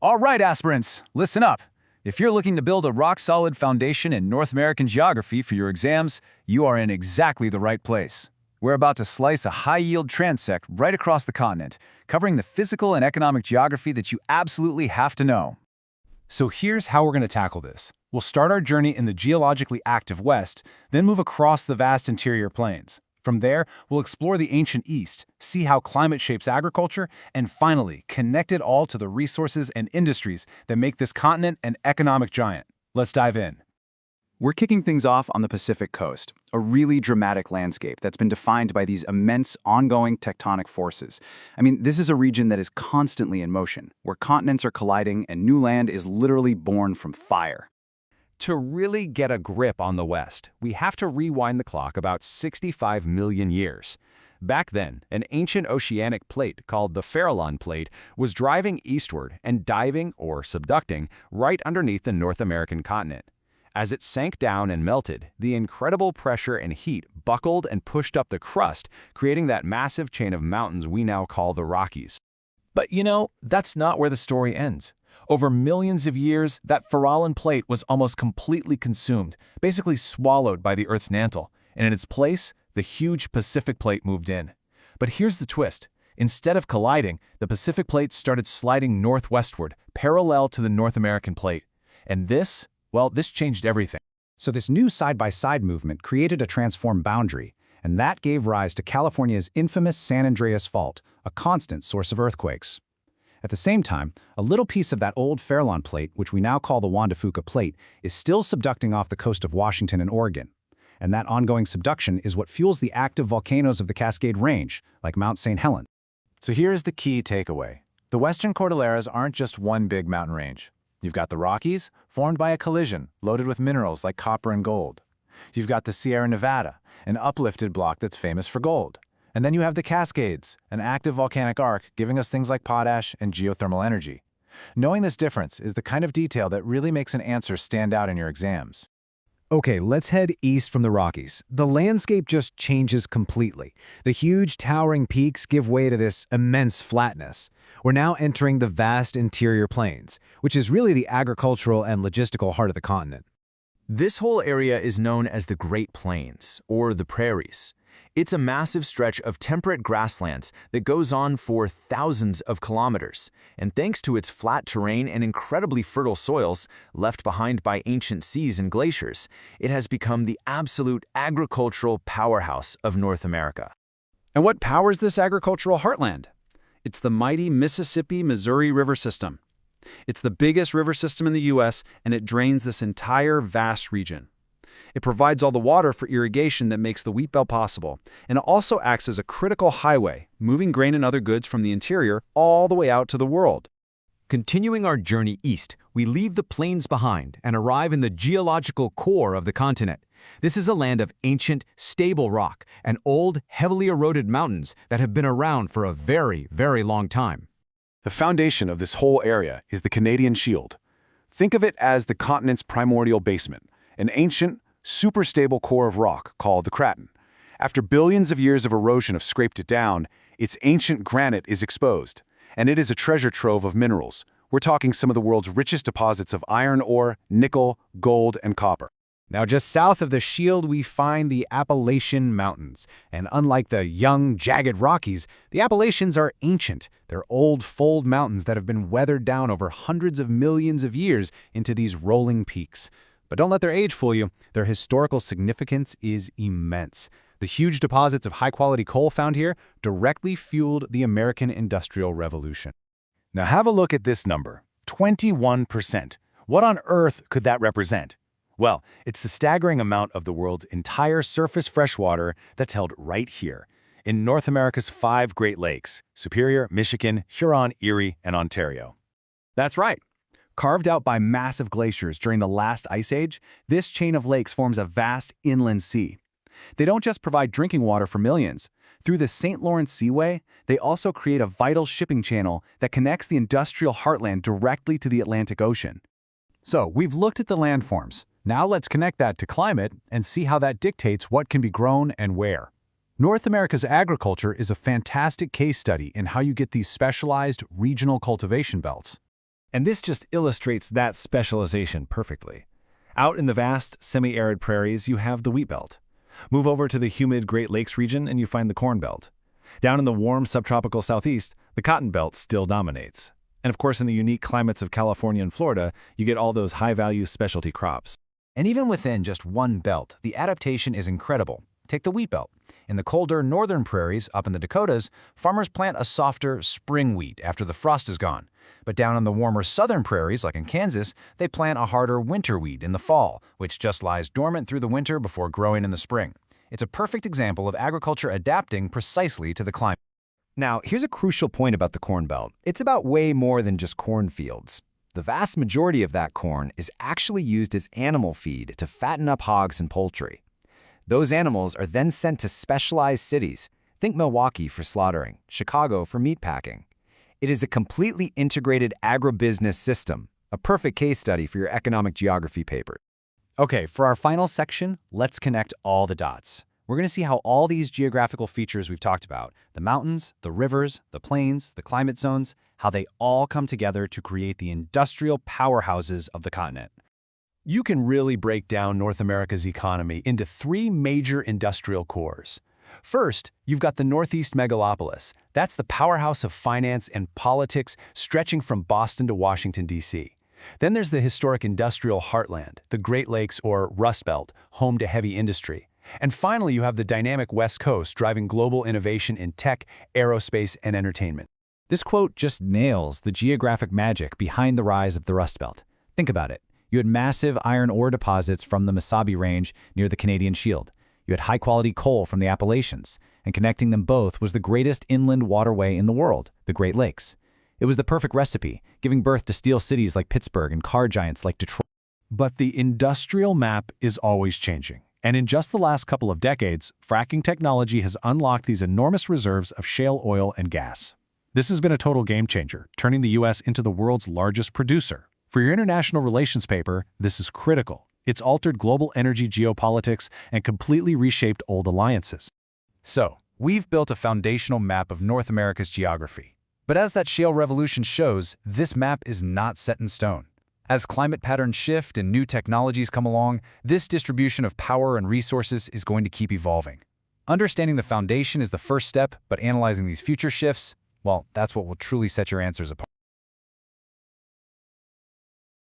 All right, aspirants, listen up. If you're looking to build a rock-solid foundation in North American geography for your exams, you are in exactly the right place. We're about to slice a high-yield transect right across the continent, covering the physical and economic geography that you absolutely have to know. So here's how we're going to tackle this. We'll start our journey in the geologically active West, then move across the vast interior plains. From there, we'll explore the ancient East, see how climate shapes agriculture, and finally, connect it all to the resources and industries that make this continent an economic giant. Let's dive in. We're kicking things off on the Pacific coast, a really dramatic landscape that's been defined by these immense, ongoing tectonic forces. This is a region that is constantly in motion, where continents are colliding and new land is literally born from fire. To really get a grip on the West, we have to rewind the clock about 65 million years. Back then, an ancient oceanic plate called the Farallon Plate was driving eastward and diving, or subducting, right underneath the North American continent. As it sank down and melted, the incredible pressure and heat buckled and pushed up the crust, creating that massive chain of mountains we now call the Rockies. But that's not where the story ends. Over millions of years, that Farallon Plate was almost completely consumed, basically swallowed by the Earth's mantle, and in its place, the huge Pacific Plate moved in. But here's the twist. Instead of colliding, the Pacific Plate started sliding northwestward, parallel to the North American Plate. And this changed everything. So this new side-by-side movement created a transformed boundary, and that gave rise to California's infamous San Andreas Fault, a constant source of earthquakes. At the same time, a little piece of that old Farallon Plate, which we now call the Juan de Fuca Plate, is still subducting off the coast of Washington and Oregon. And that ongoing subduction is what fuels the active volcanoes of the Cascade Range, like Mount St. Helens. So here's the key takeaway. The Western Cordilleras aren't just one big mountain range. You've got the Rockies, formed by a collision, loaded with minerals like copper and gold. You've got the Sierra Nevada, an uplifted block that's famous for gold. And then you have the Cascades, an active volcanic arc giving us things like potash and geothermal energy. Knowing this difference is the kind of detail that really makes an answer stand out in your exams. Okay, let's head east from the Rockies. The landscape just changes completely. The huge towering peaks give way to this immense flatness. We're now entering the vast interior plains, which is really the agricultural and logistical heart of the continent. This whole area is known as the Great Plains, or the Prairies. It's a massive stretch of temperate grasslands that goes on for thousands of kilometers, and thanks to its flat terrain and incredibly fertile soils left behind by ancient seas and glaciers, it has become the absolute agricultural powerhouse of North America. And what powers this agricultural heartland? It's the mighty Mississippi-Missouri River system. It's the biggest river system in the U.S., and it drains this entire vast region. It provides all the water for irrigation that makes the wheat belt possible, and it also acts as a critical highway, moving grain and other goods from the interior all the way out to the world. Continuing our journey east, we leave the plains behind and arrive in the geological core of the continent. This is a land of ancient, stable rock and old, heavily eroded mountains that have been around for a very, very long time. The foundation of this whole area is the Canadian Shield. Think of it as the continent's primordial basement, an ancient, super stable core of rock called the craton. After billions of years of erosion have scraped it down, its ancient granite is exposed, and it is a treasure trove of minerals. We're talking some of the world's richest deposits of iron ore, nickel, gold, and copper. Now, just south of the Shield, we find the Appalachian Mountains. And unlike the young, jagged Rockies, the Appalachians are ancient. They're old, fold mountains that have been weathered down over hundreds of millions of years into these rolling peaks. But don't let their age fool you. Their historical significance is immense. The huge deposits of high-quality coal found here directly fueled the American Industrial Revolution. Now have a look at this number, 21%. What on earth could that represent? Well, it's the staggering amount of the world's entire surface freshwater that's held right here, in North America's 5 Great Lakes, Superior, Michigan, Huron, Erie, and Ontario. That's right. Carved out by massive glaciers during the last ice age, this chain of lakes forms a vast inland sea. They don't just provide drinking water for millions. Through the St. Lawrence Seaway, they also create a vital shipping channel that connects the industrial heartland directly to the Atlantic Ocean. So, we've looked at the landforms. Now let's connect that to climate and see how that dictates what can be grown and where. North America's agriculture is a fantastic case study in how you get these specialized regional cultivation belts. And this just illustrates that specialization perfectly. Out in the vast, semi-arid prairies, you have the wheat belt. Move over to the humid Great Lakes region and you find the corn belt. Down in the warm subtropical southeast, the cotton belt still dominates. And of course, in the unique climates of California and Florida, you get all those high-value specialty crops. And even within just one belt, the adaptation is incredible. Take the wheat belt. In the colder northern prairies up in the Dakotas, farmers plant a softer spring wheat after the frost is gone. But down in the warmer southern prairies, like in Kansas, they plant a harder winter wheat in the fall, which just lies dormant through the winter before growing in the spring. It's a perfect example of agriculture adapting precisely to the climate. Now, here's a crucial point about the Corn Belt. It's about way more than just cornfields. The vast majority of that corn is actually used as animal feed to fatten up hogs and poultry. Those animals are then sent to specialized cities. Think Milwaukee for slaughtering, Chicago for meatpacking. It is a completely integrated agribusiness system, a perfect case study for your economic geography paper. Okay, for our final section, let's connect all the dots. We're going to see how all these geographical features we've talked about, the mountains, the rivers, the plains, the climate zones, how they all come together to create the industrial powerhouses of the continent. You can really break down North America's economy into three major industrial cores. First, you've got the Northeast megalopolis. That's the powerhouse of finance and politics stretching from Boston to Washington, D.C. Then there's the historic industrial heartland, the Great Lakes or Rust Belt, home to heavy industry. And finally, you have the dynamic West Coast driving global innovation in tech, aerospace, and entertainment. This quote just nails the geographic magic behind the rise of the Rust Belt. Think about it. You had massive iron ore deposits from the Mesabi Range near the Canadian Shield. You had high-quality coal from the Appalachians, and connecting them both was the greatest inland waterway in the world, the Great Lakes. It was the perfect recipe, giving birth to steel cities like Pittsburgh and car giants like Detroit. But the industrial map is always changing. And in just the last couple of decades, fracking technology has unlocked these enormous reserves of shale oil and gas. This has been a total game changer, turning the U.S. into the world's largest producer. For your international relations paper, this is critical. It's altered global energy geopolitics and completely reshaped old alliances. So, we've built a foundational map of North America's geography. But as that shale revolution shows, this map is not set in stone. As climate patterns shift and new technologies come along, this distribution of power and resources is going to keep evolving. Understanding the foundation is the first step, but analyzing these future shifts, well, that's what will truly set your answers apart.